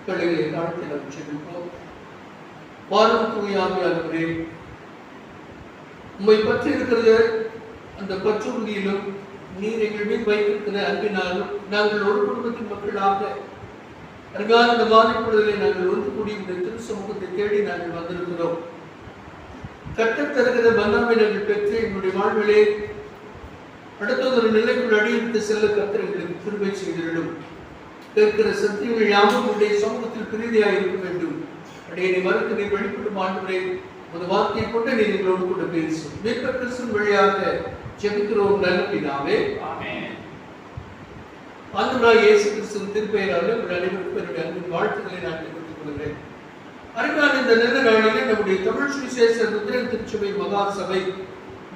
தலைகளை தாழ்த்தி நாம் செல்வோம். வாரும் தூயாமையானவரே, உம்மை பற்றி இருக்கிற அந்த பற்றுறுதியிலும் நீர் எங்கள் மீது வைத்திருக்கிற அன்பினாலும் நாங்கள் ஒரு குடும்பத்தின் மக்களாக அருமையான இந்த மாநிலங்களை நாங்கள் ஒன்று கூடிய திரு சமூகத்தை தேடி நாங்கள் வந்திருக்கிறோம். கற்றுத் தருகிற மன்னாமை நாங்கள் பெற்று எங்களுடைய வாழ்விலே அடுத்த ஒரு நிலைக்குள் அடியிட்டு செல்ல கர்த்தர் எங்களுக்கு கிருபை செய்திடும். கேட்கிற சத்தியங்கள் யாவும் உடைய சமூகத்தில் பிரீதியாக இருக்க வேண்டும். அடையை மறுத்து நீர் வெளிப்படும் ஆண்டவரே, ஒரு வார்த்தையை கொண்டு நீர் எங்களோடு கூட பேசும். மீட்பர் கிறிஸ்துவின் வழியாக ஜெபிக்கிறோம் நல்ல பிதாவே, ஆமென். ஆண்டவராகிய இயேசு கிறிஸ்துவின் திருப்பெயராலே உங்கள் அனைவருக்கும் என்னுடைய அன்பின் வாழ்த்துக்களை நான் தெரிவித்துக் கொள்கிறேன். அருமையான இந்த நல்ல நாளிலே நம்முடைய தமிழ் சுவிசேஷ லுத்தரன் திருச்சபை மகா சபை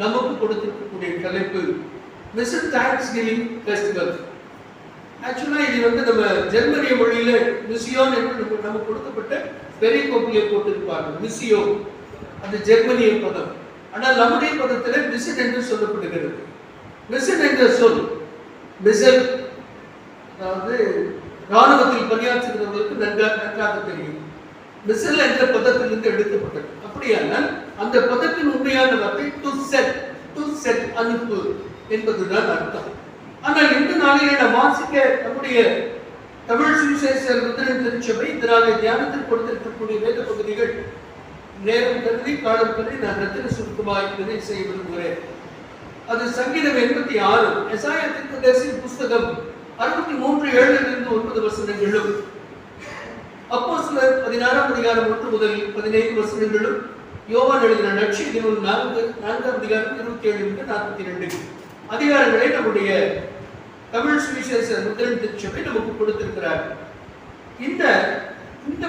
நமக்கு கொடுத்திருக்கக்கூடிய தலைப்பு மிஷன் தேங்க்ஸ் கிவிங் ஃபெஸ்டிவல். ஆக்சுவலா இது நம்ம ஜெர்மனிய மொழியில மிசியோன் என்று நமக்கு கொடுக்கப்பட்ட பெரிய கோப்பிலே போட்டிருப்பார்கள். மிசியோ அது ஜெர்மனிய பதம். ஆனால் நம்முடைய பதத்தில் மிஷன் என்று சொல்லப்படுகிறது. மிஷன் என்ற சொல் மிஷன், அதாவது ராணுவத்தில் பணியாற்றுகிறவர்களுக்கு நன்றாக தெரியும். மிஷன் என்ற பதத்திலிருந்து எடுக்கப்பட்டது. அப்படியானால் அந்த பதத்தின் உண்மையான வார்த்தை டு செட் அனுப்பு என்பதுதான் அர்த்தம். ஆனால் இந்த நாளிலே நாம் வாசிக்க நம்முடைய தமிழ் சுவிசேஷ லுத்தரன் திருச்சபை இதனாலே தியானத்தில் கொடுத்திருக்கக்கூடிய வேத பகுதிகள் நேரம் கருதி காலம் கருதி நான் ரத்தின சுருக்கமாக இதனை செய்ய விரும்புகிறேன். அது சங்கீதம் 86, எசாயா தீர்க்கதரிசியின் புஸ்தகம் 63:7-9 வசனங்களும், அப்போஸ்தலர் 16ஆம் அதிகாரம் 1 முதல் 15 வசனங்களும், யோவான் எழுதின நற்செய்தி நூல் 4ஆம் அதிகாரம் 27-42 அதிகாரங்களை நம்முடைய தமிழ் சுவிசேஷ லுத்தரன் திருச்சபை நமக்கு கொடுத்திருக்கிறார். இந்த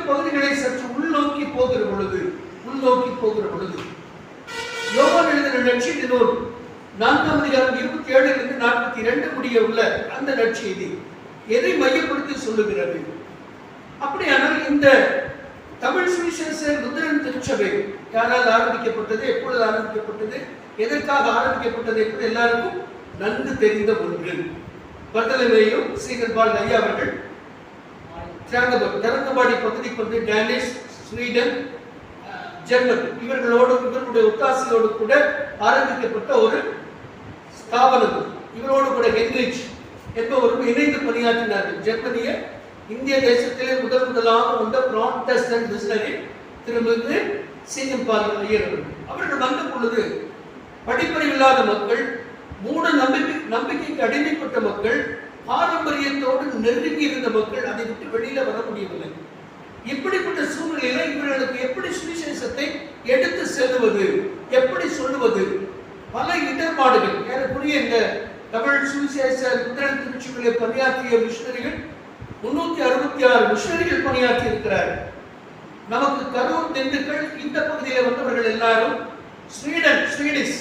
பகுதிகளை சற்று உள்நோக்கி போகிற பொழுது யோவான் எழுதின நற்செய்தி நூல் 4ஆம் அதிகாரம் 27-42 முடிய உள்ள அந்த நற்செய்தி எதை மையப்படுத்தி சொல்லுகிறது? அப்படியானால் இந்த தமிழ் சுவிசேஷ லுத்தரன் திருச்சபை யாரால் ஆரம்பிக்கப்பட்டது, எப்பொழுது ஆரம்பிக்கப்பட்டது, எதற்காக ஆரம்பிக்கப்பட்டது என்பது எல்லாருக்கும் நன்கு தெரிந்த ஒன்று. பர்தலமேயு சீகர்பால் ஐயா அவர்கள் தரங்கம்பாடி பகுதிக்கு வந்து டேனிஷ், ஸ்வீடன், ஜெர்மன் இவர்களுடைய ஒத்தாசையோடு கூட ஆரம்பிக்கப்பட்ட ஒரு ஸ்தாபனம். இவரோடு கூட ஹென்ரிச் என்பவரும் இணைந்து பணியாற்றினார்கள். ஜெர்மனிய இந்திய தேசத்திலே முதலாக வந்த புராட்டஸ்டன்ட் மிஷனரி திருமிகு சீகர்பால் ஐயர் அவர்கள் வந்த பொழுது படிப்பறிவில்லாத மக்கள், மூட நம்பிக்கைக்கு அடிமைப்பட்ட மக்கள், பாரம்பரியத்தோடு நெருங்கி இருந்த மக்கள் அதை விட்டு வெளியில வர முடியவில்லை. இப்படிப்பட்ட சூழ்நிலையில இவர்களுக்கு எப்படி சுவிசேஷத்தை எடுத்து செல்வது, எப்படி சொல்லுவது, பல இடர்பாடுகள். ஏறக்குறைய இந்த தமிழ் சுவிசேஷ லுத்தரன் திருச்சபையிலே பணியாற்றிய மிஷனரிகள் 366 மிஷனரிகள் பணியாற்றி இருக்கிறார்கள். நமக்கு கரூர், திண்டுக்கல் இந்த பகுதியில் வந்தவர்கள் எல்லாரும் ஸ்வீடிஷ்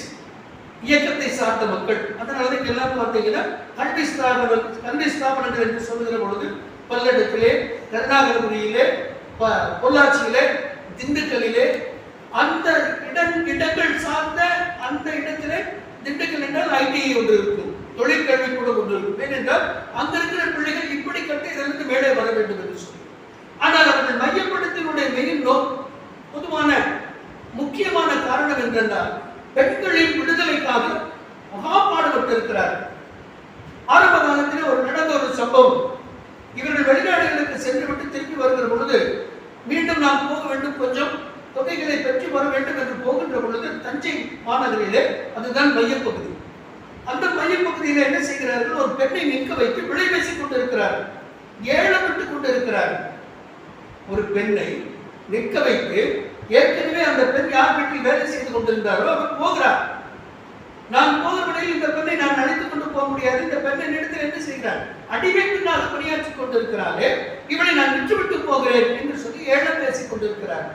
இயக்கத்தை சார்ந்த மக்கள். அதனால எல்லாரும் பார்த்தீங்கன்னா கல்வி ஸ்தாபனங்கள் என்று சொல்லுகிற பொழுது பல்லடத்திலே, கருணாகரபுரியிலே, பொள்ளாச்சியிலே, திண்டுக்கல்லிலே அந்த இடங்கள் சார்ந்த அந்த இடத்திலே திண்டுக்கல் என்றால் ஐடிஐ ஒன்று இருக்கும், தொழிற்கல்வி கூட ஒன்று இருக்கும். ஏனென்றால் அங்க இருக்கிற பிள்ளைகள் இப்படி கட்டு இதிலிருந்து மேலே வர வேண்டும் என்று சொல்லி. ஆனால் அவர்கள் மையப்படுத்தினுடைய மெயின் பொதுவான முக்கியமான காரணம் என்றால் பெண்களின் விடுதலைக்காக மகா பாடுபட்டிருக்கிறார்கள். ஆரம்ப காலத்தில் நடந்த ஒரு சம்பவம். இவர்கள் வெளிநாடுகளுக்கு சென்றுவிட்டு திரும்பி வருகிற பொழுது மீண்டும் நாம் போக வேண்டும், கொஞ்சம் தொகைகளை பெற்று வர வேண்டும் என்று போகின்ற பொழுது தஞ்சை மாநகரிலே, அதுதான் மையப்பகுதி, அந்த மையப்பகுதியில என்ன செய்கிறார்கள், ஒரு பெண்ணை நிற்க வைத்து விளை பேசிக் கொண்டிருக்கிறார்கள், ஏழமிட்டுக் கொண்டிருக்கிறார்கள். ஒரு பெண்ணை நிற்க வைத்து, ஏற்கனவே அந்த பெண் யார் வீட்டில் வேலை செய்து கொண்டிருந்தாரோ அவர் போகிறார். நான் போகிறவரையில் இந்த பெண்ணை நான் அழைத்துக் கொண்டு போக முடியாது, இந்த பெண்ணை நிறுத்தி என்ன செய்கிறார், அடிமை பெண்ணாக பணியாற்றிக் கொண்டிருக்கிறாரே, இவளை நான் விட்டுவிட்டு போகிறேன் என்று சொல்லி ஏழம் பேசிக் கொண்டிருக்கிறார்.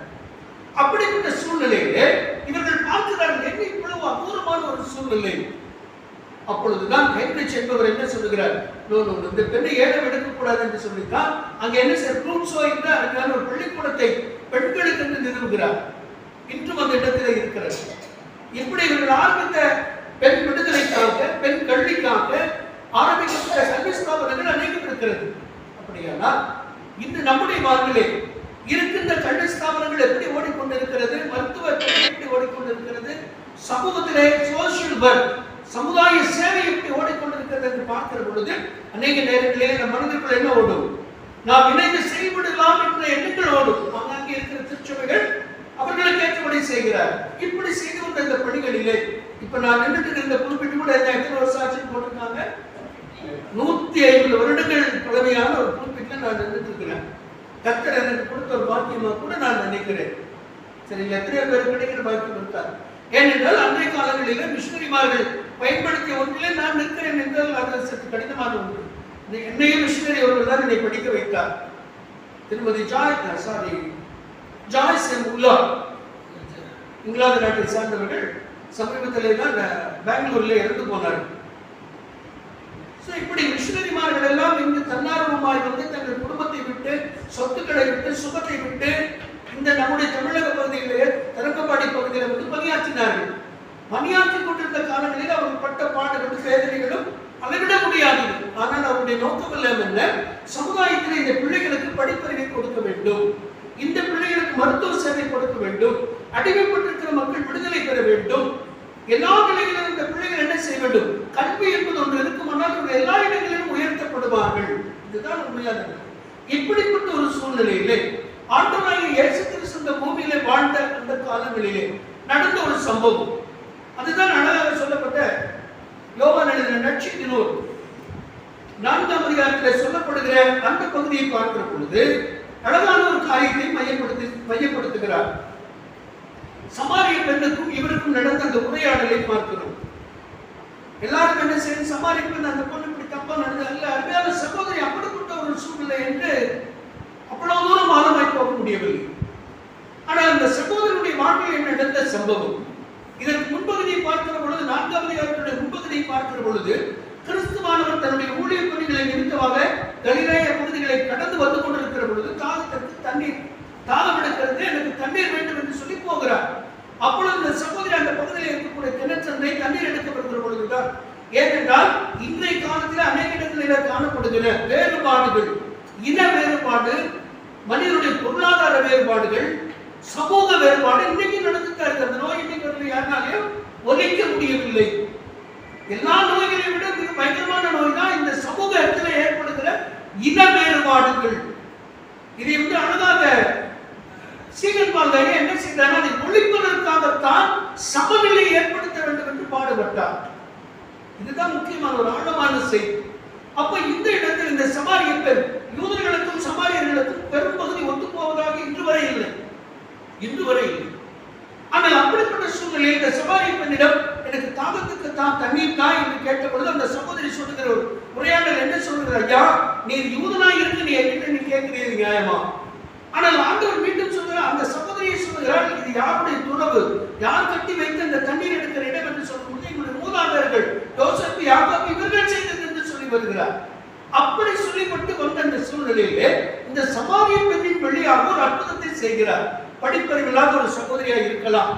அப்படிப்பட்ட சூழ்நிலையிலே இவர்கள் பார்க்கிறார்கள், என்ன இவ்வளவு அபூர்வமான ஒரு சூழ்நிலை. அப்பொழுதுதான் ஹென்ரிச் என்பவர் என்ன சொல்லுகிறார், இந்த பெண்ணை ஏலம் எடுக்கக்கூடாது என்று சொல்லித்தான் அங்க என்ன சார் ப்ளூட்ஸோ என்ற அருமையான ஒரு பள்ளிக்கூடத்தை பெண்களுக்கு என்று நிறுவுகிறார். இன்றும் அந்த இடத்துல இருக்கிறது. இப்படி இவர்கள் ஆரம்பித்த பெண் விடுதலைக்காக, பெண் கல்விக்காக ஆரம்பிக்கப்பட்ட கல்வி ஸ்தாபனங்கள் அநேகம் இருக்கிறது. அப்படியானால் இன்று நம்முடைய வாழ்விலே இருக்கின்ற கல்வி ஸ்தாபனங்கள் எப்படி ஓடிக்கொண்டிருக்கிறது, மருத்துவ எப்படி ஓடிக்கொண்டிருக்கிறது, சமூகத்திலே சோசியல் ஒர்க் சமுதாய சேவை எப்படி ஓடிக்கொண்டிருக்கிறது என்று பார்க்கிற பொழுது அநேக நேரங்களிலே நம் மனதிற்குள் என்ன ஓடும், நாம் இணைந்து செயல்படலாம் என்ற எண்ணங்கள் ஓடும். அங்கே இருக்கிற திருச்சபைகள் அவர்களுக்கு ஏற்றபடி செய்கிறார். இப்படி செய்து கொண்ட இந்த பணிகளிலே இப்ப நான் நின்றுட்டு இந்த குறிப்பிட்டு கூட எத்தனை வருஷம் ஆட்சி போட்டிருக்காங்க, 150 வருடங்கள் பழமையான ஒரு குறிப்பிட்ட நான் நின்றுட்டு இருக்கிறேன். கர்த்தர் எனக்கு கொடுத்த ஒரு பாக்கியமா கூட நான் நினைக்கிறேன். சரி, எத்தனை பேர் கிடைக்கிற பாக்கியம் இருக்கார். ஏனென்றால் அன்றைய காலங்களிலே மிஷனரிமார்கள் பயன்படுத்திய ஒன்றிலே நான் நிற்கிறேன் என்றால் அது சற்று கடினமான ஒன்று. என்னையும் மிஷனரி அவர்கள் தான் என்னை படிக்க வைத்தார். திருமதி ஜாய்ஸ் உல்லா, இங்கிலாந்து நாட்டை சார்ந்தவர்கள், சமீபத்திலே தான் பெங்களூர்ல இறந்து போனார்கள். இப்படி மிஷனரிமார்கள் எல்லாம் இங்கு தன்னார்வமாய் வந்து தங்கள் குடும்பத்தை விட்டு, சொத்துக்களை விட்டு, சுகத்தை விட்டு இந்த நம்முடைய தமிழக பகுதியிலே தரங்கம்பாடி பகுதியில் வந்து பணியாற்றினார்கள். பணியாற்றி கொண்டிருந்த காலங்களில் அவர்கள் பட்ட பாடுகளும் வேதனைகளும் அளவிட முடியாது. ஆனால் அவருடைய நோக்கம் எல்லாம் என்ன, சமுதாயத்தில் இந்த பிள்ளைகளுக்கு படிப்பறிவை கொடுக்க வேண்டும், இந்த பிள்ளைகளுக்கு மருத்துவ சேவை கொடுக்க வேண்டும், அடிமைப்பட்டிருக்கிற மக்கள் விடுதலை பெற வேண்டும். எல்லா நிலைகளிலும் இந்த பிள்ளைகள் என்ன செய்ய வேண்டும், கல்வி என்பது ஒன்று இருக்குமானால் எல்லா இடங்களிலும் உயர்த்தப்படுவார்கள். இதுதான் உண்மையானது. இப்படிப்பட்ட ஒரு சூழ்நிலையிலே ஆண்டவராகிய இயேசு கிறிஸ்து இந்த பூமியிலே வாழ்ந்த அந்த காலங்களிலே நடந்த ஒரு சம்பவம், அதுதான் அழகாக சொல்லப்பட்ட யோவான் எழுதின நற்செய்தி நூல் 4ஆம் அதிகாரத்தில் சொல்லப்படுகிற அந்த பகுதியை பார்க்கிற பொழுது அழகான ஒரு காரியத்தை மையப்படுத்துகிறார். சமாரிய பெண்ணுக்கும் இவருக்கும் நடந்த அந்த உரையாடலை பார்க்கிறோம். எல்லாரும் என்ன செய்யும், சமாரிய பெண் அந்த பொண்ணு இப்படி தப்பா நடந்தது அல்ல, அருமையான சகோதரி அப்படிப்பட்ட ஒரு சூழ்நிலை என்று அவ்வளவு தூரம் ஆழமாய் போக முடியவில்லை. ஆனால் அந்த சகோதரனுடைய வாழ்வில் நடந்த சம்பவம், இதற்கு முன்பகுதியை பார்க்கிற பொழுது, 4ஆம் அதிகாரத்துடைய முன்பகுதியை பார்க்கிற பொழுது, கிறிஸ்துவானவர் தன்னுடைய ஊழிய பணிகளை நிமித்தமாக கலிலேய பகுதிகளை கடந்து வந்து கொண்டிருக்கிற பொழுது தாகம் எடுக்கிறது, எனக்கு தண்ணீர் வேண்டும் என்று சொல்லி போகிறார். அப்பொழுது இந்த சகோதரி அந்த பகுதியில் இருக்கக்கூடிய கிணற்றந்தை தண்ணீர் எடுக்கப்படுகிற பொழுதுதான், ஏனென்றால் இன்றைய காலத்தில் அநேக இடங்களில் காணப்படுகிற வேறுபாடுகள், இன வேறுபாடு, மனிதனுடைய பொருளாதார வேறுபாடுகள், சமூக வேறுபாடு இன்னைக்கு நடந்துட்டா இருக்கு. அந்த நோய் இன்னைக்கு யாருனாலையும் ஒழிக்க முடியவில்லை. எல்லா நோய்களையும் விட மிக பயங்கரமான நோய் தான் இந்த சமூகத்தில் ஏற்படுகிற இன வேறுபாடுகள். இதை வந்து அழகாக சீகன் பால்காரி என்ன செய்தார், அதை ஒழிப்பதற்காகத்தான் சமநிலை ஏற்படுத்த வேண்டும் என்று பாடுபட்டார். இதுதான் முக்கியமான ஒரு ஆழமான செய்தி. அப்ப இந்த இடத்தில் இந்த சமாரிய பெண் யூதர்களுக்கும் சமாரியர்களுக்கும் பெரும்பகுதி ஒத்து போவதாக இன்று வரை இல்லை. ஆனால் அப்படிப்பட்ட சூழ்நிலையில் இந்த சமாரிய பெண்ணிடம் எனக்கு தாகத்துக்கு தான் தண்ணீர் தான் என்று கேட்ட பொழுது அந்த சகோதரி சொல்லுகிற ஒரு உரையாடல் என்ன சொல்லுகிறார், ஐயா நீ யூதனாய் இருக்கு, நீ என்கிட்ட நீ கேட்கிறீங்க நியாயமா? ஆனால் ஆண்டவர் மீண்டும் சொல்கிறார், அந்த சகோதரியை சொல்லுகிறார், இது யாருடைய துறவு, யார் கட்டி வைத்து அந்த தண்ணீர் எடுக்கிற இடம் என்று சொல்லும்போது எங்களுடைய மூதாதையர்கள் யோசேப்பு, யாக்கோபு இவர்கள் செய்தது என்று சொல்லி வருகிறார். அப்படி சொல்லிப்பட்டு வந்த அந்த சூழ்நிலையிலே இந்த சமாரிய பெண்ணின் வழியாக ஒரு அற்புதத்தை செய்கிறார். படிப்பறிவில்லாத ஒரு சகோதரியாக இருக்கலாம்,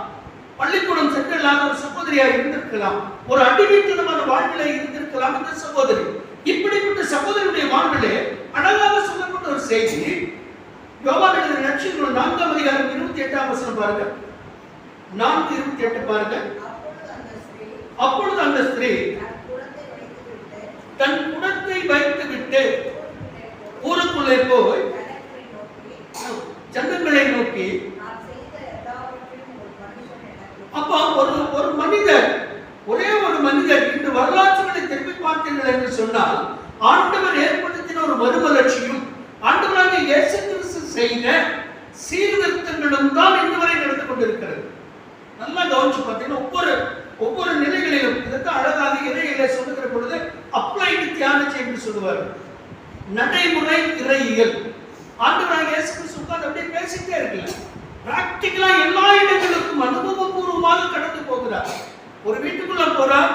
பள்ளிக்கூடம் சென்றில்லாத ஒரு சகோதரியாக இருந்திருக்கலாம், ஒரு அடிமைத்தனமான வாழ்விலே இருந்திருக்கலாம் இந்த சகோதரி. இப்படிப்பட்ட சகோதரியுடைய வாழ்விலே அழகாக சொல்லப்பட்ட ஒரு செய்தி யோவான் எழுதின நற்செய்தி நூல் 4ஆம் அதிகாரம் 28ஆம் வசனம் பாருங்க. 4:28 பாருங்க. அப்பொழுது அந்த ஸ்திரீ தன் குடத்தை வைத்து விட்டு ஊருக்குள்ளே போய் ஜனங்களை நோக்கி, அப்போ ஒரு மனிதர், ஒரே ஒரு மனிதர், இன்று வரலாற்றுகளை திருப்பி பார்த்தீர்கள் என்று சொன்னால் ஆண்டவர் ஏற்படுத்தின ஒரு மறுமலர்ச்சியும் ஆண்டவராகிய இயேசு கிறிஸ்து செய்த சீர்திருத்தங்களும் தான் இன்று வரை நடந்து கொண்டிருக்கிறது. நல்லா கவனிச்சு பார்த்தீங்கன்னா ஒவ்வொரு நிலைகளிலும் இதற்கு அழகாக இறையிலே சொல்லுகிற பொழுது அப்ளைடு தியானத்தை என்று சொல்லுவார். நடைமுறை இறையியல் ஆண்டவராகிய இயேசு கிறிஸ்து உட்கார்ந்து அப்படியே பேசிட்டே இருக்கல, பிராக்டிகலா எல்லா இடங்களுக்கும் அனுபவபூர்வமாக கடந்து போகிறார். ஒரு வீட்டுக்குள்ள போறார்,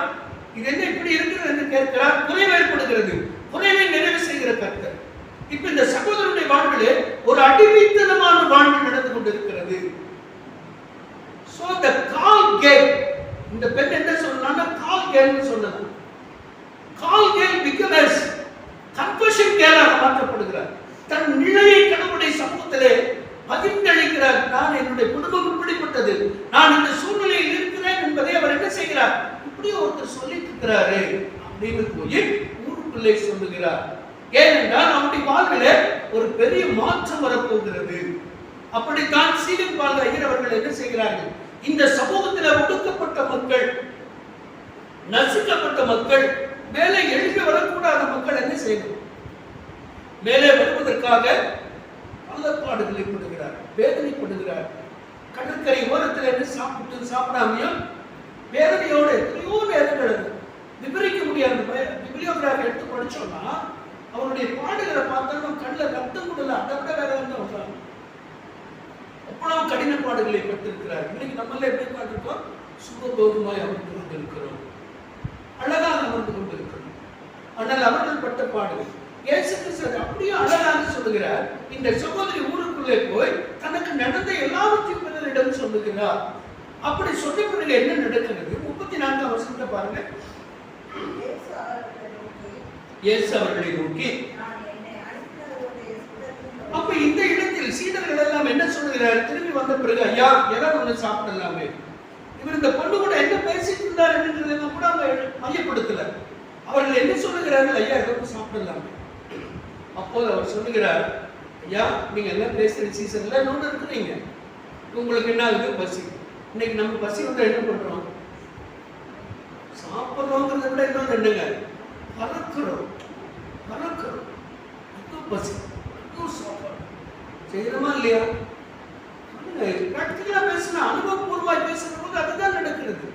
இது என்ன இப்படி இருக்கிறது என்று கேட்கிறார், குறைவு ஏற்படுகிறது, குறைவை நிறைவு செய்கிற கர்த்தர். இப்ப இந்த சகோதரனுடைய வாழ்விலே ஒரு அடிமைத்தனமான வாழ்வு நடந்து கொண்டிருக்கிறது. சோ the call gate, இந்த பெண் என்ன சொன்னான்னா கால் கேள்னு சொன்னது. கால் கேள் பிகம்ஸ் கன்ஃபெஷன் கேளாக மாற்றப்படுகிறார். தன் நிலையை கடவுளுடைய சமூகத்திலே பகிர்ந்தளிக்கிறார். நான் என்னுடைய குடும்பம் இப்படிப்பட்டது, நான் இந்த சூழ்நிலையில் இருக்கிறேன் என்பதை அவர் என்ன செய்கிறார், இப்படி ஒருத்தர் சொல்லிட்டு இருக்கிறாரு அப்படின்னு போய் ஊருக்குள்ளே சொல்லுகிறார். ஏனென்றால் அவருடைய வாழ்விலே ஒரு பெரிய மாற்றம் வரப்போகிறது. அப்படித்தான் சீகன் பால் ஐயர் அவர்கள் என்ன செய்கிறார்கள், இந்த சமூகத்தில் ஒடுக்கப்பட்ட மக்கள், நசுக்கப்பட்ட மக்கள், மேலே எழுப்பி வரக்கூடாத மக்கள் என்ன செய்யணும், மேலே வருவதற்காக பள்ளப்பாடுகளை படுகிறார், வேதனைப்படுகிறார். கடற்கரை ஓரத்தில் என்ன சாப்பிட்டு சாப்பிடாமையும் வேதனையோடு எத்தனையோ நேரங்கள் விவரிக்க முடியாது. பிப்ளியோகிராஃபி எடுத்து படிச்சோம்னா அவருடைய பாடுகளை பார்த்தா கண்ணில் ரத்தம் கூடல, அதை விட வேற வந்து வர்றாங்க. அவ்வளவு கடின பாடுகளை பட்டிருக்கிறார். இன்னைக்கு நம்மள எப்படி பாட்டிருக்கோம், சுகபோகமாய் அமர்ந்து கொண்டிருக்கிறோம், அழகாக அமர்ந்து கொண்டிருக்கிறோம். ஆனால் அவர்கள் பட்ட பாடுகள் இயேசு கிறிஸ்து அப்படியே அழகாக சொல்லுகிறார். இந்த சகோதரி ஊருக்குள்ளே போய் தனக்கு நடந்த எல்லாவற்றையும் பிறரிடம் சொல்லுகிறார். அப்படி சொன்ன பிறகு என்ன நடக்கிறது? 34ஆம் வசனத்தை பாருங்க. இயேசு அவர்களை நோக்கி, அப்ப இந்த இடத்தில் சீடர்கள் எல்லாம் என்ன சொல்லுகிறார், திரும்பி வந்த பிறகு ஐயா ஏதாவது ஒண்ணு சாப்பிடலாமே, இவர் இந்த பொண்ணு கூட என்ன பேசிட்டு இருந்தார் என்றதெல்லாம் கூட அவங்க மையப்படுத்தல. அவர்கள் என்ன சொல்லுகிறார்கள், ஐயா ஏதாவது சாப்பிடலாமே. அப்போது அவர் சொல்லுகிறார், ஐயா நீங்க எல்லாம் பேசுற சீசன்ல நோடு இருக்கிறீங்க, உங்களுக்கு என்ன ஆகுது, பசி. இன்னைக்கு நம்ம பசி வந்து என்ன பண்றோம், சாப்பிட்றோங்கிறத விட இன்னொன்று என்னங்க, பறக்கிறோம் பறக்கிறோம். பசி சாப்பாடு செய்யணுமா இல்லையா? பிராக்டிகலா பேசினா, அனுபவபூர்வமாய் பேசுற போது அதுதான் நடக்கிறது.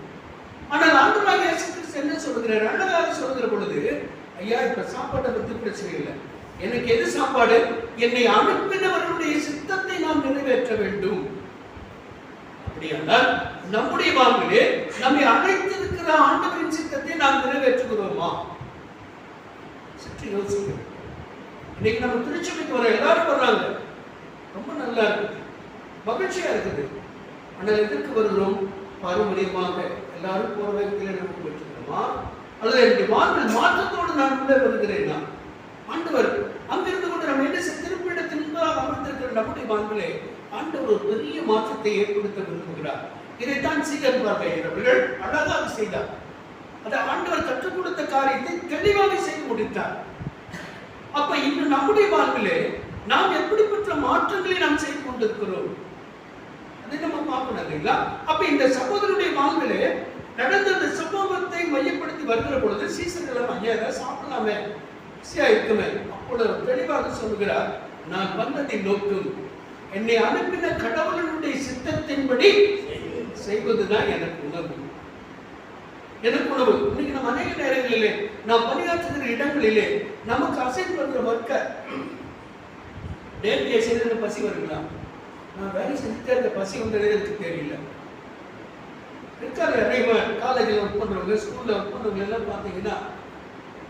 ஆனால் ஆண்டவராகிய இயேசு கிறிஸ்து என்ன சொல்லுகிறார், அழகாக சொல்லுகிற பொழுது, ஐயா இப்ப சாப்பாட்டை பத்தி பிரச்சனை இல்லை, எனக்கு எது சாப்பாடு, என்னை அனுப்பினவர்களுடைய சித்தத்தை நாம் நிறைவேற்ற வேண்டும். அப்படியானால் நம்முடைய வாழ்விலே நம்மை அழைத்திருக்கிற ஆண்டவரின் சித்தத்தை நாம் நிறைவேற்றுகிறோமா? சற்று யோசிக்கிறோம். இன்னைக்கு நம்ம திருச்சபைக்கு வர எல்லாரும் வர்றாங்க, ரொம்ப நல்லா இருக்குது, மகிழ்ச்சியா இருக்குது. ஆனால் எதற்கு வருகிறோம், பாரம்பரியமாக எல்லாரும் போற வேகத்தில் நமக்கு வச்சுக்கிறோமா, அல்லது என்னுடைய வாழ்வில் மாற்றத்தோடு நான் உள்ளே வருகிறேன்னா? ஆண்டவர் அங்கிருந்து கொண்டு நம்ம என்ன திருப்பிடத்தின் அமர்ந்திருக்கிற நம்முடைய வாழ்விலே ஆண்டவர் ஒரு பெரிய மாற்றத்தை ஏற்படுத்த விரும்புகிறார். இதைத்தான் சீகன் பால் ஐயர் அவர்கள் அழகாக செய்தார். அதை ஆண்டவர் கற்றுக் கொடுத்த காரியத்தை தெளிவாக செய்து முடித்தார். அப்ப இன்று நம்முடைய வாழ்விலே நாம் எப்படிப்பட்ட மாற்றங்களை நாம் செய்து கொண்டிருக்கிறோம் அதை நம்ம பார்க்கணும் இல்லைங்களா? அப்ப இந்த சகோதரனுடைய வாழ்விலே நடந்த அந்த சம்பவத்தை மையப்படுத்தி வருகிற பொழுது சீசர்கள் ஐயா ஏதாவது சாப்பிடலாமே, இருக்குமே. அப்பொழுது தெளிவாக சொல்லுகிறார், நான் வந்ததின் நோக்கம் என்னை அனுப்பின கடவுளுடைய சித்தத்தின்படி செய்வதுதான் எனக்கு உணவு. எனக்கு உணவு. இன்னைக்கு நம்ம அநேக நேரங்களிலே நாம் பணியாற்றுகிற இடங்களிலே நமக்கு அசைன் பண்ற ஒர்க்க நேர்த்தியை செய்து பசி வருங்களா? நான் வேலை செஞ்சுட்டே இருக்க பசி வந்ததே எனக்கு தெரியல. இருக்காங்க நிறைய காலேஜில் ஒர்க் பண்றவங்க, ஸ்கூல்ல ஒர்க் பண்றவங்க எல்லாம் பார்த்தீங்கன்னா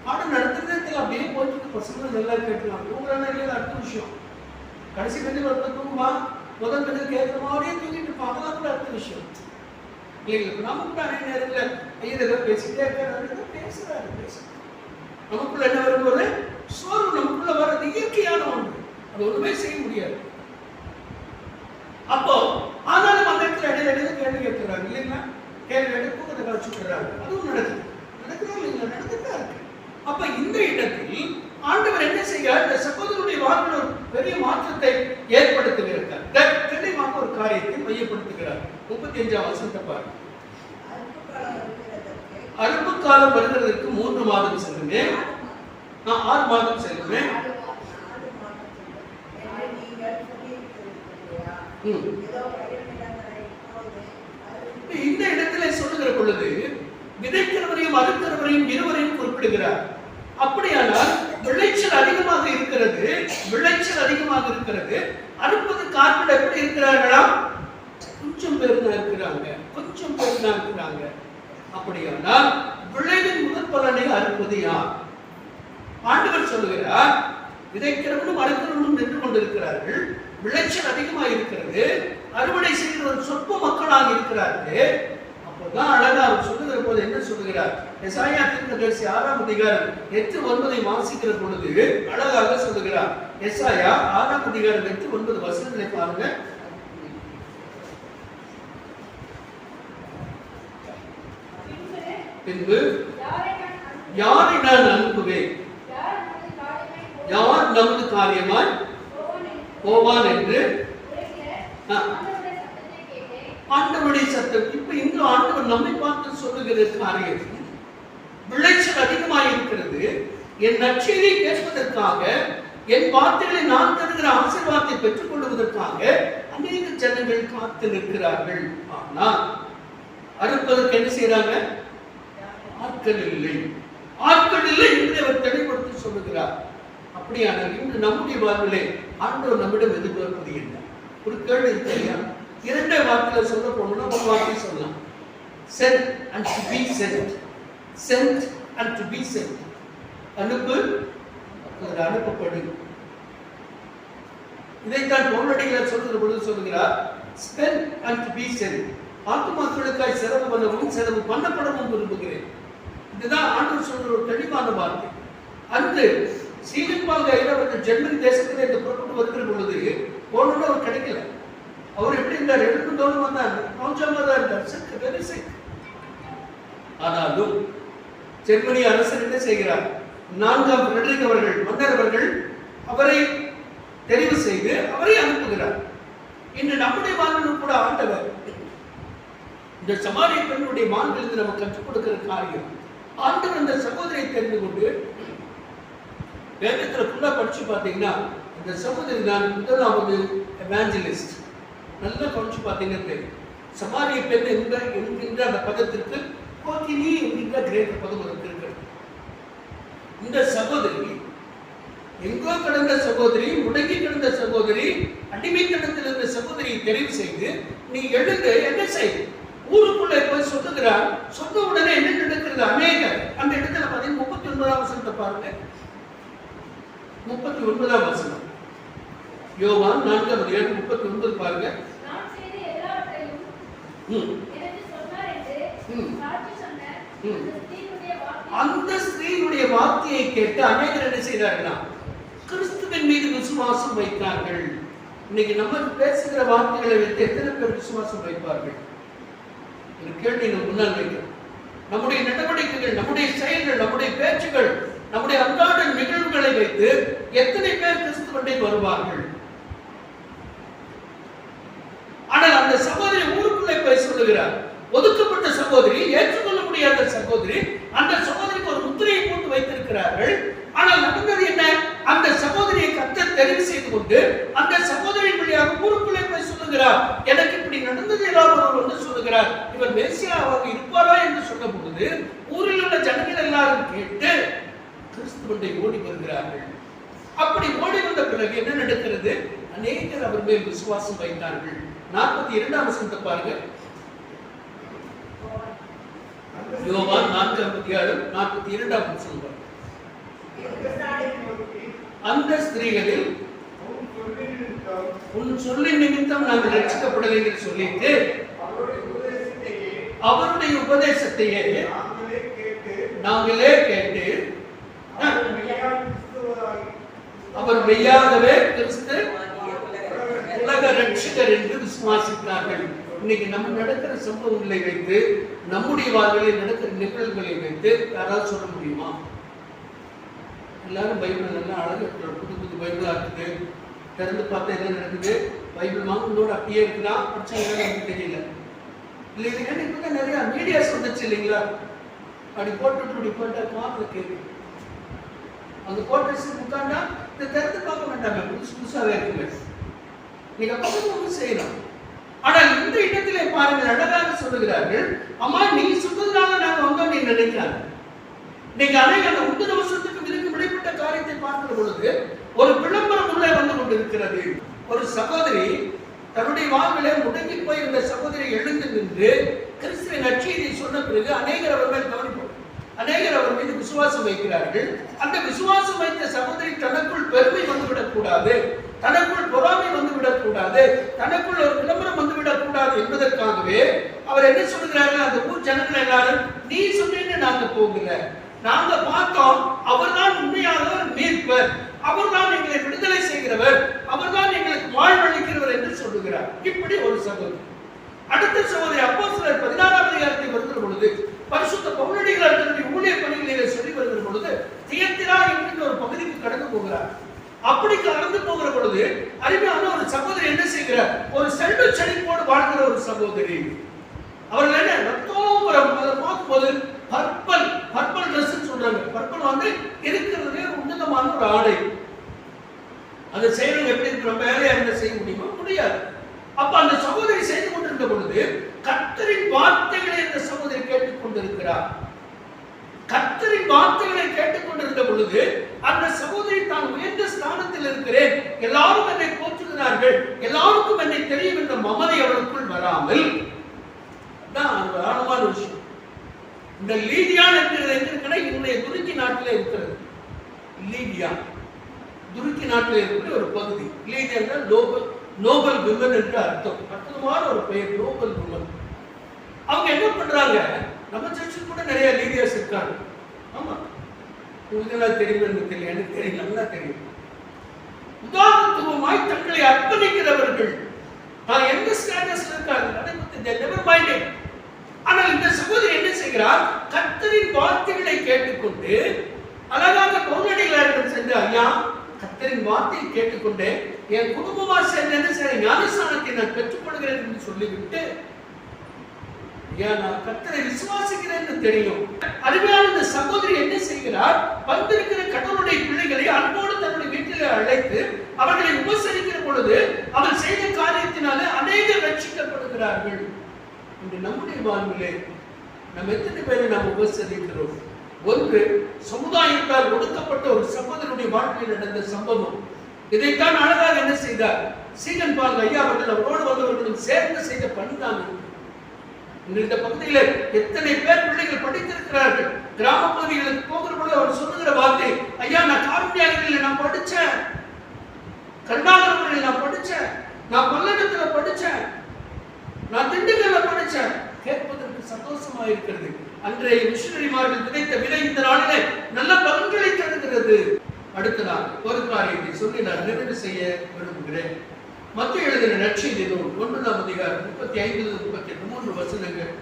பாடம் நடத்துறதுல அப்படியே போயிட்டு பசங்க நல்லா கேட்கலாம், தூங்குறாங்க இல்லையா அடுத்த விஷயம். கடைசி பெண்ணு ஒரு தூங்குமா, முதல் பெண்ணு கேட்குற மாதிரியே தூங்கிட்டு இருப்பாங்க, அதெல்லாம் கூட அடுத்த விஷயம் இல்லைங்களா? நமக்கு நிறைய நேரத்தில் ஐயர் ஏதோ பேசிட்டே இருக்காரு, பேசுறாரு. நமக்குள்ள என்ன வரும்போது சோர்வு நமக்குள்ள வர்றது இயற்கையான ஒன்று, அது ஒண்ணுமே செய்ய முடியாது. அப்போ ஆனாலும் அந்த இடத்துல இடையில கேள்வி கேட்கிறாங்க இல்லைங்களா? கேள்வி எடுத்து அதை கழிச்சுக்கிறாங்க, அதுவும் நடக்குதா இல்லைங்களா? நடந்துதான் இருக்கு. அப்ப இந்த இடத்தில் ஆண்டவர் என்ன செய்ய இந்த சகோதரனுடைய வாழ்வில் ஒரு பெரிய மாற்றத்தை ஏற்படுத்துகிறார். தெளிவாக ஒரு காரியத்தை மையப்படுத்துகிறார். 35ஆம் வசனத்தை பாருங்க. அறுப்பு காலம் வருகிறதுக்கு 3 மாதம் செல்லுமே, 6 மாதம் செல்லுமே. இந்த இடத்துல சொல்லுகிற பொழுது விதைக்கிறவரையும் அறுக்கிறவரையும் இருவரையும் குறிப்பிடுகிறார். அப்படியானால் விளைச்சல் அதிகமாக இருக்கிறது, அறுப்பது கார்பெட் எப்படி இருக்கிறார்களா? கொஞ்சம் பேர் தான் இருக்கிறாங்க. அப்படியானால் விளைவின் முதல் பலனை அறுப்பது யார்? ஆண்டவர் சொல்லுகிறார், விதைக்கிறவனும் அறுக்கிறவனும் நின்று கொண்டிருக்கிறார்கள், விளைச்சல் அதிகமாக இருக்கிறது, அறுவடை செய்கிற ஒரு சொற்ப மக்களாக இருக்கிறார்கள். அப்போ தான் அழகா அவர் சொல்லுகிற போது என்ன சொல்லுகிறார்? எசாயா தீர்க்கதரிசி 6ஆம் அதிகாரம் 8-9 வாசிக்கிற பொழுது அழகாக சொல்லுகிறார். எசாயா 6ஆம் அதிகாரம் 8-9 வசனங்களை பாருங்க. பின்பு யாரை நான் அனுப்புவேன்? யார் நமது காரியமாய் போவான் என்று ஆண்டவருடைய சத்தம். இப்ப இங்கு ஆண்டவர் நம்மை பார்த்து சொல்லுகிற காரியம், விளைச்சல் அதிகமாக இருக்கிறது. என் நற்செய்தியை கேட்பதற்காக, என் வார்த்தைகளை நான் தருகிற ஆசீர்வாதத்தை பெற்றுக் கொள்வதற்காக அநேக ஜனங்கள் காத்து நிற்கிறார்கள். ஆனால் அறுப்பதற்கு என்ன செய்யறாங்க? ஆட்கள் இல்லை, ஆட்கள் இல்லை என்று அவர் தெளிவுபடுத்தி சொல்லுகிறார். அப்படியானால் இன்று நம்முடைய வாழ்விலே ஆண்டவர் நம்மிடம் எதிர்பார்ப்பது என்ன? ஒரு கேள்வி இல்லையா? இரண்டே வார்த்தையில சொல்ல போனோம்னா ஒரு வார்த்தை சொல்லலாம், send and to be sent. Send and to be sent. அனுப்பு, அனுப்பப்படு. இதைத்தான் பவுலடிகளார் சொல்லுகிற பொழுது சொல்லுகிறார், spend and to be sent. ஆத்துமாக்களுக்காய் செலவு பண்ணவும் செலவு பண்ணப்படவும் விரும்புகிறேன். இதுதான் ஆண்டவர் சொல்ற ஒரு தெளிவான வார்த்தை. அன்று சீலிப்பாக அவர்கள் ஜெர்மனி தேசத்திலே புறப்பட்டு வருகிற பொழுது போனோட அவர் கிடைக்கல. அவர் எப்படி இருந்தார்? 2 தோணும் வந்தார், நோஞ்சாம தான் இருந்தார், சிக், வெரி சிக். ஆனாலும் ஜெர்மனி அரசர் என்ன செய்கிறார்? 4ஆம் ஃபிரெடரிக் அவர்கள், மன்னர் அவர்கள் அவரை தெரிவு செய்து அவரை அனுப்புகிறார். இன்று நம்முடைய வாழ்விலும் கூட ஆண்டவர் இந்த சமாரிய பெண்ணுடைய வாழ்விலிருந்து நமக்கு கற்றுக் கொடுக்கிற காரியம், ஆண்டவர் அந்த சகோதரியை தெரிந்து கொண்டு வேதத்துல ஃபுல்லா படிச்சு பார்த்தீங்கன்னா இந்த சகோதரி தான் முதலாவது எவாஞ்சலிஸ்ட். நல்லா படிச்சு பார்த்தீங்கன்னா தெரியும். சமாரிய பெண் என்கின்ற அந்த பதத்திற்கு கோத்தினி என்கின்ற கிரேக்க பதம் இருக்கிறது. இந்த சகோதரி எங்கோ கிடந்த சகோதரி, முடங்கி கிடந்த சகோதரி, அடிமைத்தனத்தில் இருந்த சகோதரியை தெரிவு செய்து நீ எழுந்து என்ன செய்து ஊருக்குள்ளே போய் சொல்லுகிறார். சொன்ன உடனே என்ன நடக்கிறது? அநேகர் அந்த இடத்துல பார்த்தீங்கன்னா 39ஆம் வசனத்தை பாருங்க. 39ஆம் வசனம், யோவான் 4ஆம் அதிகாரம் 39 பாருங்க. அந்த ஸ்திரீனுடைய வார்த்தையை கேட்டு அநேகர் என்ன செய்தார்களா? கிறிஸ்துவின் மீது விசுவாசம் வைத்தார்கள். இன்னைக்கு நம்ம பேசுகிற வார்த்தைகளை வைத்து எத்தனை பேர் விசுவாசம் வைப்பார்கள்? ஒரு கேள்வி நம்ம முன்னால் வைக்கிறோம். நம்முடைய நடவடிக்கைகள், நம்முடைய செயல்கள், நம்முடைய பேச்சுகள், நம்முடைய அன்றாட நிகழ்வுகளை வைத்து எத்தனை பேர் கிறிஸ்துவண்டை வருவார்கள்? ஆனால் அந்த சகோதரி ஊருக்குள்ளே போய் சொல்லுகிறார். ஒதுக்கப்பட்ட சகோதரி, ஏற்றுக்கொள்ள முடியாத சகோதரி, அந்த சகோதரிக்கு ஒரு முத்திரையை போட்டு வைத்திருக்கிறார்கள். ஆனால் நடந்தது என்ன? அந்த சகோதரியை கர்த்தர் தெரிவு செய்து கொண்டு அந்த சகோதரியின் வழியாக ஊருக்குள்ளே போய் சொல்லுகிறார், எனக்கு இப்படி நடந்தது எல்லாரும் வந்து சொல்லுகிறார், இவர் மேசியாவாக இருப்பாரா என்று சொன்ன பொழுது ஊரில் உள்ள ஜனங்கள் எல்லாரும் கேட்டு கிறிஸ்துவண்டை ஓடி வருகிறார்கள். அப்படி ஓடி வந்த பிறகு என்ன நடக்கிறது? அநேகர் அவர் மேல் விசுவாசம் வைத்தார்கள். 42ஆம் வசனத்தை பாருங்க. யோவான் 4ஆம் அதிகாரம் 42ஆம் வசனம். அந்த ஸ்திரீகளில் உன் சொல்லின் நிமித்தம் நாங்கள் ரட்சிக்கப்படவில்லை என்று சொல்லிட்டு அவருடைய உபதேசத்தையே நாங்களே கேட்டு அவர் மெய்யாகவே கிறிஸ்து உலக ரட்சகர் என்று விசுவாசித்தார்கள். இன்னைக்கு நம்ம நடக்கிற சம்பவங்களை வைத்து, நம்முடைய வாழ்வில் நடக்கிற நிகழ்வுகளை வைத்து யாராவது சொல்ல முடியுமா? எல்லாரும் பைபிள் நல்லா அழகு, புது புது பைபிளா இருக்குது, திறந்து பார்த்தா என்ன நடக்குது? பைபிள் வாங்கினோட அப்படியே இருக்குன்னா பிரச்சனை எனக்கு தெரியல. இல்லை இதுக்கான இப்பதான் நிறைய மீடியாஸ் வந்துச்சு இல்லைங்களா? அப்படி போட்டு இப்படி போட்டா காப்பில் கேட்கு அந்த போட்டு உட்காண்டா இதை திறந்து பார்க்க மாட்டாங்க, புதுசு புதுசாகவே இருக்குங்க. நீங்க பக்கத்து செய்யலாம். ஆனால் இந்த இடத்திலே பாருங்கள், அழகாக சொல்லுகிறார்கள், அம்மா நீ சொன்னதுனால நாங்க வந்தோம் நீ நினைக்கிறாங்க. நீங்க அநேக அந்த 30 வருஷத்துக்கு இதுக்கு விடைப்பட்ட காரியத்தை பார்க்கிற பொழுது ஒரு விளம்பரம் உள்ளே வந்து கொண்டிருக்கிறது. ஒரு சகோதரி தன்னுடைய வாழ்விலே முடங்கி போயிருந்த சகோதரி எழுந்து நின்று கிறிஸ்துவின் நற்செய்தியை சொன்ன பிறகு அநேகர் அவர் மேல் கவனிப்பார், அநேகர் அவர் மீது விசுவாசம் வைக்கிறார்கள். அந்த விசுவாசம் வைத்த சகோதரி தனக்குள் பெருமை வந்துவிடக் கூடாது, தனக்குள் பொறாமை வந்துவிடக் வந்துவிடக்கூடாது, தனக்குள்ள ஒரு விளம்பரம் வந்துவிடக்கூடாது என்பதற்காகவே அவர் என்ன சொல்கிறார்கள், அந்த ஊர் ஜனங்கள் எல்லாரும் நீ சொன்னீங்க நாங்க போகல, நாங்க பார்த்தோம், அவர்தான் உண்மையாக மீட்பர், அவர்தான் எங்களை விடுதலை செய்கிறவர், அவர்தான் எங்களுக்கு வாழ்வளிக்கிறவர் என்று சொல்லுகிறார். இப்படி ஒரு சகோதரி. அடுத்த சகோதரி அப்போஸ்தலர் 16ஆம் அதிகாரத்தை வருகிற பொழுது பரிசுத்த பவுலடிகளார் தன்னுடைய ஊழிய பணிகளிலே சொல்லி வருகிற பொழுது தியத்திரா என்கிற ஒரு பகுதிக்கு கடந்து போகிறார். அப்படி கடந்து போகிற பொழுது அருமையான ஒரு சகோதரி என்ன செய்கிறார், ஒரு செல்வ செழிப்போடு வாழ்கிற ஒரு சகோதரி. அவர்கள் என்ன ரத்தோபரம் அதை பார்க்கும்போது பர்பல் ட்ரெஸ் சொல்றாங்க. பர்பல் வந்து இருக்கிறதுலே உன்னதமான ஒரு ஆடை. அதை செய்யறவங்க எப்படி இருக்கு, நம்ம வேலையா இருந்தா செய்ய முடியுமா? முடியாது. அப்ப அந்த சகோதரி செய்து கொண்டிருந்த பொழுது கர்த்தரின் வார்த்தைகளை அந்த சகோதரி கேட்டுக் கொண்டிருக்கிறார். கர்த்தரின் வார்த்தைகளை கேட்டுக் கொண்டிருந்த பொழுது அந்த சகோதரி தான் உயர்ந்த ஸ்தானத்தில் இருக்கிறேன், எல்லாரும் என்னை போற்றுகிறார்கள், எல்லாருக்கும் என்னை தெரியும் என்ற மமதை அவளுக்குள் வராமல் ஆழமான விஷயம். இந்த லீடியா என்கிறது எங்கிருக்கிற இன்றைய துருக்கி நாட்டில் இருக்கிறது. லீடியா துருக்கி நாட்டில் இருக்கிற ஒரு பகுதி. லீடியா என்றால் நோபல் விமன் என்று அர்த்தம். அற்புதமான ஒரு பெயர், நோபல் விமன். அவங்க என்ன பண்றாங்க, நம்ம சர்ச்சில் கூட நிறைய லீடர்ஸ் இருக்காங்க. ஆமா, இதெல்லாம் தெரியும், எனக்கு தெரியும், எனக்கு தெரியும், நல்லா தெரியும். உதாரணத்துவமாய் தங்களை அர்ப்பணிக்கிறவர்கள் தான் எந்த ஸ்டேட்டஸ்ல இருக்காங்க அதை பத்தி நெவர் மைண்டட். ஆனால் இந்த சகோதரி என்ன செய்கிறார், கர்த்தரின் வார்த்தைகளை கேட்டுக்கொண்டு அழகாக பவுலடிகளாரிடம் சென்று, ஐயா கர்த்தரின் வார்த்தையை கேட்டுக்கொண்டு என் குடும்பமா சேர்ந்து என்ன செய்ய ஞானஸ்நானத்தை நான் பெற்றுக்கொள்கிறேன் என்று சொல்லிவிட்டு, நான் கர்த்தரை விசுவாசிக்கிறேன்னு தெரியும். அருமையான இந்த சகோதரி என்ன செய்கிறார், வந்திருக்கிற கடவுளுடைய பிள்ளைகளை அன்போடு தன்னுடைய வீட்டிலே அழைத்து அவர்களை உபசரிக்கிற பொழுது அவர் செய்த காரியத்தினால அநேகர் ரட்சிக்கப்படுகிறார்கள். இன்று நம்முடைய வாழ்விலே நம்ம எத்தனை பேரை நாம் உபசரிக்கிறோம்? ஒன்று, சமுதாயத்தால் ஒடுக்கப்பட்ட ஒரு சகோதரனுடைய வாழ்க்கையில் நடந்த சம்பவம். இதைத்தான் அழகாக என்ன செய்தார் சீகன் பால் ஐயா அவர்கள் அவரோடு வந்தவர்களும் சேர்ந்து செய்த பணிதான். இந்த பகுதியில எத்தனை பேர் பிள்ளைகள் படித்திருக்கிறார்கள். கிராம பகுதிகளுக்கு போகிற பொழுது அவர் சொல்லுகிற வார்த்தை, ஐயா நான் காரணியாளர்களில் நான் படிச்சேன், கருணாகரத்தில் நான் படிச்சேன், நான் பல்லடத்துல படிச்சேன், நான் திண்டுக்கல்ல படிச்சேன். கேட்பதற்கு சந்தோஷமா இருக்கிறது. அன்றைய மிஷனரிமார்கள் விதைத்த விதை இந்த நாளிலே நல்ல பலன்களை தருகிறது. அடுத்த நாள் ஒரு காரியத்தை சொல்லி நான் நிறைவு செய்ய விரும்புகிறேன். மத்திய எழுதின நற்செய்தி நூல் 1ஆம் அதிகாரம் 35-38 3 வசனங்கள்.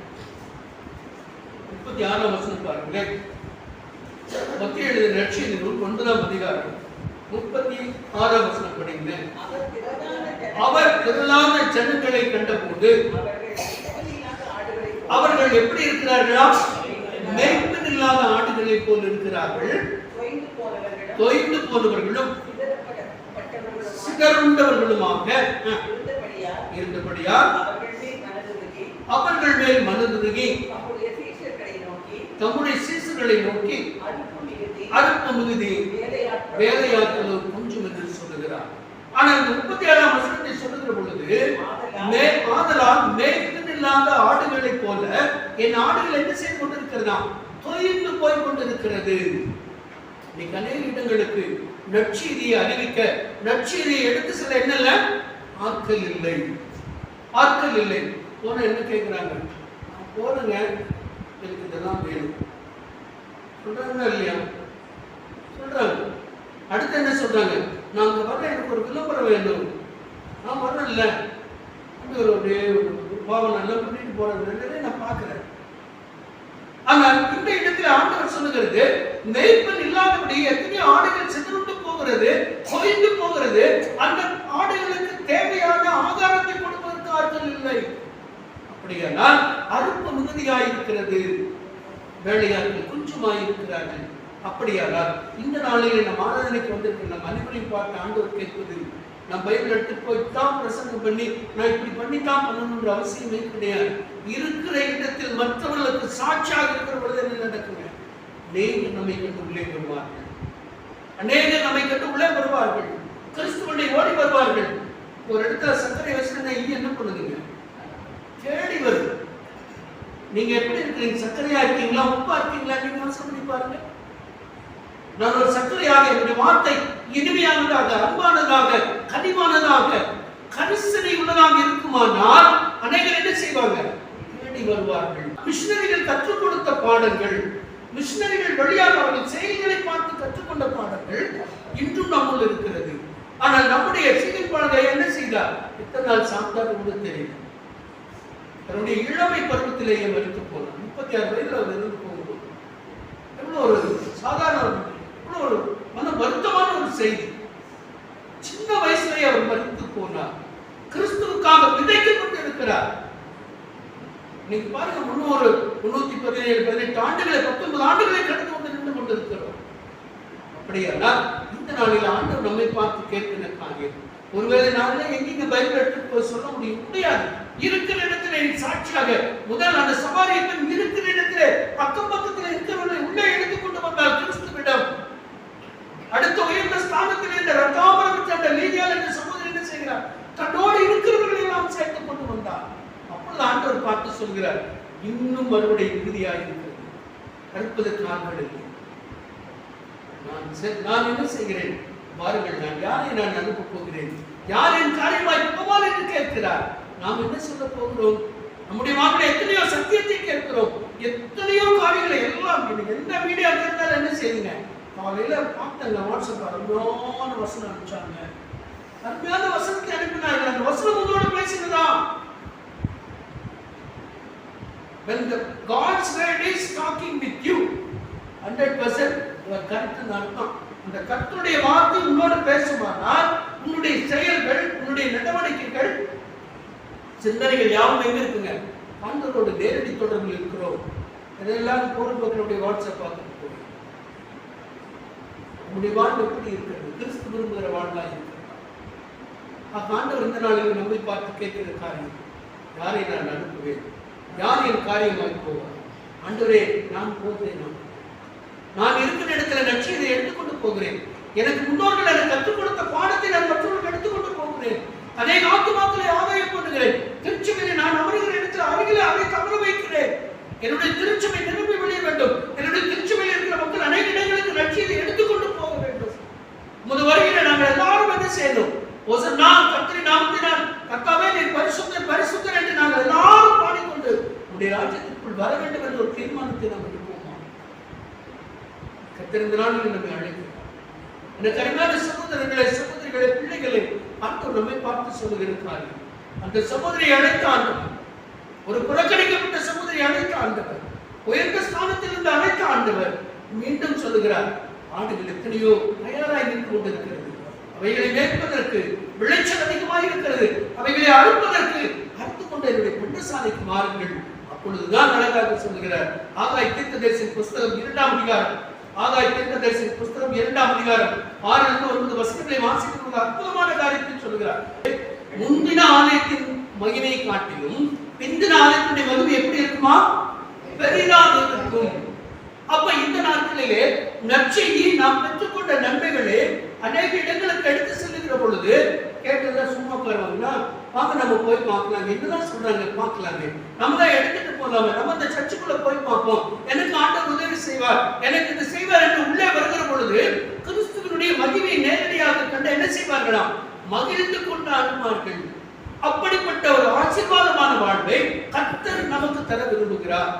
36ஆம் வசனம் பாருங்களேன். மத்திய எழுதின நற்செய்தி நூல் 9ஆம் அதிகாரம் 36ஆம் வசனம் படிங்க. அவர் திரளான ஜனங்களை கண்டபோது அவர்கள் எப்படி இருக்கிறார்களா, மேய்ப்பன் இல்லாத ஆடுகளை போல் இருக்கிறார்கள், தொய்ந்து போனவர்களும் சிதறுண்டவர்களுமாக இருந்தபடியால் அவர்கள் மேல் மனதுருகி தம்முடைய சீசர்களை நோக்கி அறுப்பு மிகுதி வேலையாட்களும் கொஞ்சம் என்று சொல்லுகிறார். ஆனால் இந்த 37ஆம் வசனத்தை சொல்லுகிற பொழுது, ஆதலால் மேய்ப்பன் இல்லாத ஆடுகளை போல என் ஆடுகள் என்ன செய்து கொண்டிருக்கிறதா, தொய்ந்து போய் கொண்டிருக்கிறது. இன்னைக்கு அநேக இடங்களுக்கு நற்செய்தியை அறிவிக்க, நற்செய்தியை எடுத்து செல்ல என்னல்ல ஆட்கள் இல்லை, ஆட்கள் இல்லை. போன என்ன கேட்கிறாங்க, போறங்க எனக்கு இதெல்லாம் வேணும் சொல்றாங்க இல்லையா, சொல்றாங்க. அடுத்து என்ன சொல்றாங்க, நாங்க வர எனக்கு ஒரு விளம்பரம் வேண்டும், நான் வரல இல்ல ஒரு பாவம் நல்லா பண்ணிட்டு போறது நான் பாக்குறேன். ஆனால் இந்த இடத்தில் ஆண்டவர் சொல்லுகிறது, மேய்ப்பன் இல்லாதபடி எத்தனையோ ஆடுகள் சிதறுண்டு போகிறது, கொய்ந்து போகிறது. அந்த ஆடுகளுக்கு தேவையான ஆகாரத்தை கொடுப்பதற்கு ஆட்கள் இல்லை. அப்படியானால் அறுப்பு மிகுதியாயிருக்கிறது, வேலையாட்கள் கொஞ்சமாயிருக்கிறார்கள். அப்படியானால் இந்த நாளில் நம் ஆராதனைக்கு வந்திருக்கிற நம் அனைவரையும் பார்த்து ஆண்டவர் கேட்பது, நான் பைபிள் எடுத்து போய்தான் பிரசங்கம் பண்ணி நான் இப்படி பண்ணித்தான் பண்ணணும்ன்ற அவசியமே கிடையாது. இருக்கிற இடத்தில் மற்றவர்களுக்கு சாட்சியாக இருக்கிற பொழுது என்ன நடக்குங்க, அநேகர் நம்மை கண்டு உள்ளே வருவார்கள், அநேகர் நம்மை கண்டு உள்ளே வருவார்கள், கிறிஸ்துவனை ஓடி வருவார்கள். ஒரு இடத்துல சர்க்கரை வச்சுனா என்ன பண்ணுதுங்க, தேடி வருது. நீங்க எப்படி இருக்கிறீங்க, சர்க்கரையா இருக்கீங்களா, உப்பா இருக்கீங்களா, நீங்க யோசனை பண்ணி பாருங்க. நான் ஒரு சர்க்கரையாக என்னுடைய வார்த்தை இனிமையானதாக, அன்பானதாக, கனிவானதாக, கரிசனை உள்ளதாக இருக்குமானால் அநேகர் என்ன செய்வாங்க? தேடி வருவார்கள். மிஷனரிகள் கற்றுக் கொடுத்த பாடங்கள், மிஷனரிகள் வழியாக அவர்கள் செயல்களை பார்த்து கற்றுக்கொண்ட பாடங்கள் இன்றும் நம்முள் இருக்கிறது. ஆனால் நம்முடைய சீகன் பாடலை என்ன செய்தார்? எத்தனை நாள் சாப்பிட்டார் கூட தெரியல. தன்னுடைய இளமை பருவத்திலேயே மறித்து போனார். 36 வயதில் அவர் இருந்து போகும்போது எவ்வளவு ஒரு சாதாரண, எவ்வளவு ஒரு மன வருத்தமான ஒரு செய்தி. சின்ன வயசுலேயே அவர் மறித்து போனார். கிறிஸ்துவுக்காக விதைக்கப்பட்டு இருக்கிறார். நீங்க பாருங்க, 317 18 ஆண்டுகளை 19 ஆண்டுகளை கடந்து வந்து நின்று கொண்டிருக்கிறோம். அப்படியானால் இந்த நாளில் ஆண்டவர் நம்மை பார்த்து கேட்கிற காரியம், ஒருவேளை நாளில எங்கீங்க பைபிள் எடுத்து போய் சொல்ல முடியாது. இருக்கிற இடத்துல சாட்சியாக முதல் அந்த சமாரியத்தில் இருக்கிற இடத்துல பக்கம் பக்கத்தில் இருக்கிறவர்களை உள்ளே எடுத்துக்கொண்டு வந்தார் கிறிஸ்துவிடம். அடுத்த உயர்ந்த ஸ்தானத்தில் இந்த ரத்தாபரம் சென்ற லீதியால் என்ற சகோதரி என்ன செய்கிறார்? தன்னோடு இருக்கிறவர்களை எல்லாம் சேர்த்துக் கொண்டு வந்தார். அப்பொழுது ஆண்டவர் பார்த்து சொல்கிறார், இன்னும் மறுபடியும் இறுதியாக இருக்கிறது, அறுப்பதற்கு நாட்கள் இல்லை. நான் என்ன செய்கிறேன் பாருங்கள், நான் யாரை நான் அனுப்ப போகிறேன், யார் என் காரியமாய் போவார் என்று கேட்கிறார். நாம் என்ன சொல்ல போகிறோம்? நம்முடைய வாக்கில் எத்தனையோ சத்தியத்தை கேட்கிறோம், எத்தனையோ காரியங்களை எல்லாம் எந்த மீடியா இருந்தாலும் என்ன செய்யுங்க, காலையில பார்த்தங்க வாட்ஸ்அப் அருமையான வசனம் அனுப்பிச்சாங்க, அருமையான வசனத்தை அனுப்பினார்கள். அந்த வசனம் உங்களோட பேசினதா? When the God's word is talking with you, 100% your கருத்து அர்த்தம். அந்த கர்த்தருடைய வார்த்தை உங்களோட பேசுமானால் உங்களுடைய செயல்கள், உங்களுடைய நடவடிக்கைகள், சிந்தனைகள் யாவும் எங்க இருக்குங்க? ஆண்டவரோட நேரடி தொடர்பில் இருக்கிறோம். இதெல்லாம் போறவர்களுடைய வாட்ஸ்அப் பார்த்துட்டு போய் உங்களுடைய வாழ்வு எப்படி இருக்கிறது? கிறிஸ்து விரும்புகிற வாழ்வா இருக்கிறது? ஆண்டவர் இந்த நாளில் நம்மை பார்த்து கேட்கிற காரியம், யாரை நான் அனுப்புவேன், யார் என் காரியமாய் போவார்? ஆண்டவரே, நான் போகிறேன், நான் இருக்கிற இடத்துல நற்செய்தியை எடுத்துக்கொண்டு போகிறேன். எனக்கு முன்னோர்கள் எனக்கு கற்றுக் கொடுத்த பாடத்தை நான் மற்றவர்களுக்கு எடுத்துக்கொண்டு போகிறேன். அநேக ஆத்துமாக்களை ஆதாயம் பண்ணுகிறேன். திருச்சபையை நான் அமருகிற இடத்துல அருகிலே அதை தவற வைக்கிறேன். என்னுடைய திருச்சபை நிரம்பி வெளிய வேண்டும். என்னுடைய திருச்சபையில் இருக்கிற மக்கள் அநேக இடங்களுக்கு நற்செய்தியை எடுத்துக்கொண்டு போக வேண்டும். முதல் வருகிற நாங்கள் எல்லாரும் என்ன செய்யணும்? கர்த்தரின் நாமத்தினால் கர்த்தாவே நீர் பரிசுத்தர் பரிசுத்தர் என்று நாங்கள் எல்லாரும் பாடிக்கொண்டு உடைய ராஜ்யத்திற்குள் வர வேண்டும் என்ற ஒரு தீர்மானத்தை நாம் எடுப்போமா? கர்த்தர் இந்த நாளில் நம்மை அழைக்கிறார். எனக்கு அருமையான சகோதரர்களே, சகோதரிகளே, பிள்ளைகளை ஆண்டவர் நம்மை பார்த்து சொல்லுகிறார். அந்த சகோதரியை அழைத்த ஆண்டவர், ஒரு புறக்கணிக்கப்பட்ட சகோதரியை அழைத்த ஆண்டவர், உயர்ந்த ஸ்தானத்தில் இருந்து அழைத்த ஆண்டவர் மீண்டும் சொல்லுகிறார், ஆண்டுகள் எத்தனையோ தயாராக நின்று கொண்டிருக்கிறது, அவைகளை மேற்பதற்கு விளைச்சல் அதிகமாக இருக்கிறது, அவைகளை அறுப்பதற்கு அறுத்துக் கொண்ட என்னுடைய பண்டசாலைக்கு மாறுங்கள். அப்பொழுதுதான் அழகாக சொல்லுகிறார். ஆகாய் தீர்க்கதரிசியின் புஸ்தகம் 2ஆம் அதிகாரம், ஆகாய் தீர்க்கதரிசியின் புஸ்தகம் 2ஆம் அதிகாரம் 6-9 வசனங்களை வாசிக்கும் அற்புதமான காரியத்தை சொல்லுகிறார். முந்தின ஆலயத்தின் மகிமை காட்டிலும் பிந்தின ஆலயத்தினுடைய மகிமை எப்படி இருக்குமா? பெரிதாக இருக்கும். அப்ப இந்த நாட்களிலே நற்செய்தி நாம் பெற்றுக்கொண்ட நன்மைகளே அநேக இடங்களுக்கு எடுத்து செல்லுகிற பொழுது கேட்டதா சும்மா போயிருவாங்கன்னா, வாங்க நம்ம போய் பார்க்கலாம், என்னதான் சொல்றாங்க பார்க்கலாமே, நம்ம தான் எடுத்துட்டு போலாமே, நம்ம அந்த சர்ச்சுக்குள்ள போய் பார்ப்போம், எனக்கு ஆண்டவர் உதவி செய்வார், எனக்கு இது செய்வார் என்று உள்ளே வருகிற பொழுது கிறிஸ்துவினுடைய மகிமை நேரடியாக கண்டு என்ன செய்வார்களாம்? மகிழ்ந்து கொண்டாடுவார்கள். அப்படிப்பட்ட ஒரு ஆசீர்வாதமான வாழ்வை கர்த்தர் நமக்கு தர விரும்புகிறார்,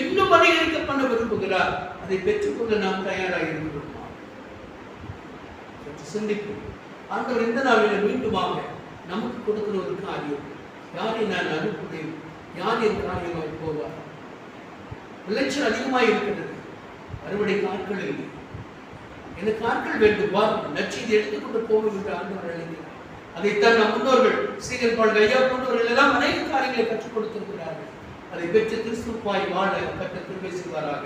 இன்னும் அதிகரிக்க பண்ண விரும்புகிறார். அதை பெற்றுக்கொள்ள நாம் தயாராக இருக்கிறோம். சிந்திப்போம். ஆண்டவர் இந்த நாளில் மீண்டுமாக நமக்கு கொடுக்கிற ஒரு காரியம், யாரை நான் அனுப்புவேன், யார் என் காரியமாய் போவார்? விளைச்சல் அதிகமாக இருக்கிறது, அறுவடை நாட்கள் இல்லை, எனக்கு ஆட்கள் வேண்டும், வா நற்செய்தி எடுத்துக்கொண்டு போவோம் என்று ஆண்டவர் அழைக்கிறார். அதைத்தான் நம் முன்னோர்கள் சீகன் பால் ஐயா போன்றவர்கள் எல்லாம் அநேக காரியங்களை கற்றுக் கொடுத்திருக்கிறார்கள். அதை பெற்று கிறிஸ்துவாய் வாழ கர்த்தர் கிருபை செய்வாராக.